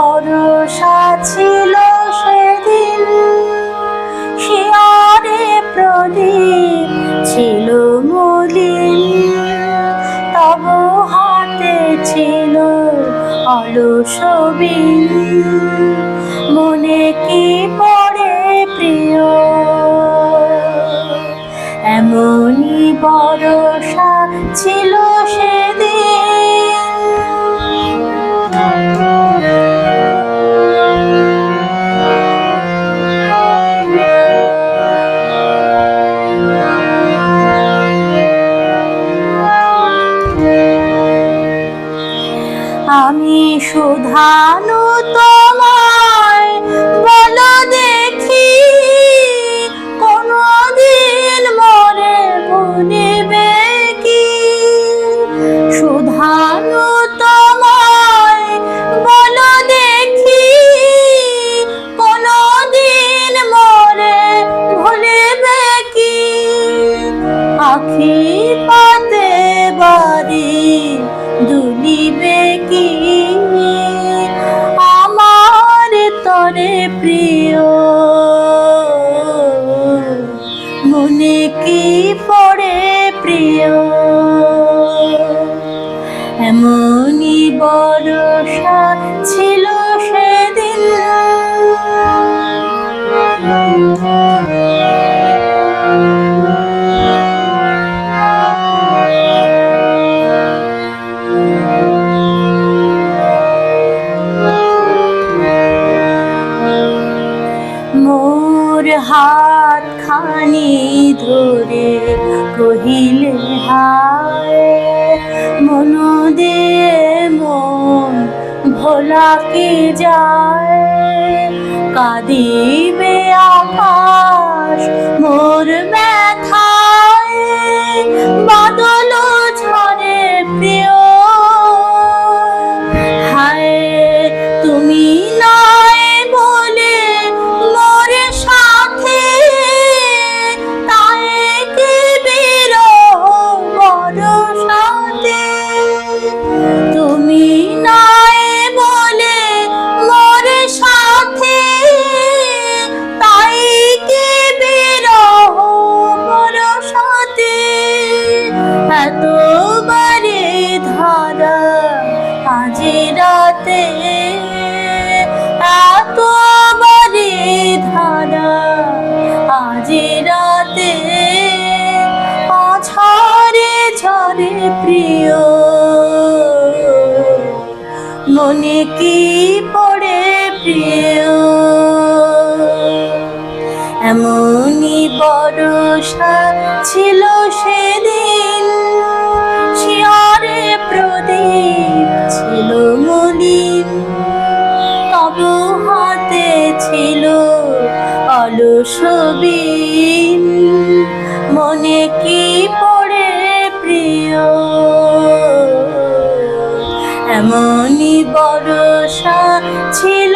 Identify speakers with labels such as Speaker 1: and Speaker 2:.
Speaker 1: বরষা ছিল সেদিন, শিয়রে প্রদীপ ছিল মলিন, তব হাতে ছিল অলস বিন। মনে কি পড়ে প্রিয়, এমনই বরষা ছিল সেদিন। আমি শুধানু তোমায় বলো দেখি, কোনদিন মোরে ভুলিবে কি? শুধানু তোমায় বলো দেখি, কোনদিন মোরে ভুলিবে কি? আখি পাতে বাড়ি দুলিবে কি আমার তরে প্রিয়? মনে কি পড়ে প্রিয়, এমনই বরষা ছিল সেদিন। মোর হাত খানি ধরে কহিলে হায়, মন দিয়ে মন ভোলা কি যায়? কাঁদিবে আকাশ মোর ব্যথায়, বাদল ঝরে প্রিয়। হায় তুমি নাই বলে মোর সাথে, তাই কি বিরহ বরষাতে? তুমি নাই বলে মোর সাথে, তাই কি বিরহ বরষাতে? এতবারে ধারা আজি রাতে, এতবারে ধারা আজি রাতে, আছাড়ে ঝরে প্রিয়। মনে কি পড়ে প্রিয়, এমনই বরষা ছিল সেদিন, শিয়রে প্রদীপ ছিল মলিন, তব হাতে ছিল অলস বিন। মনে কি পড়ে প্রিয়, এমনই বরষা ছিল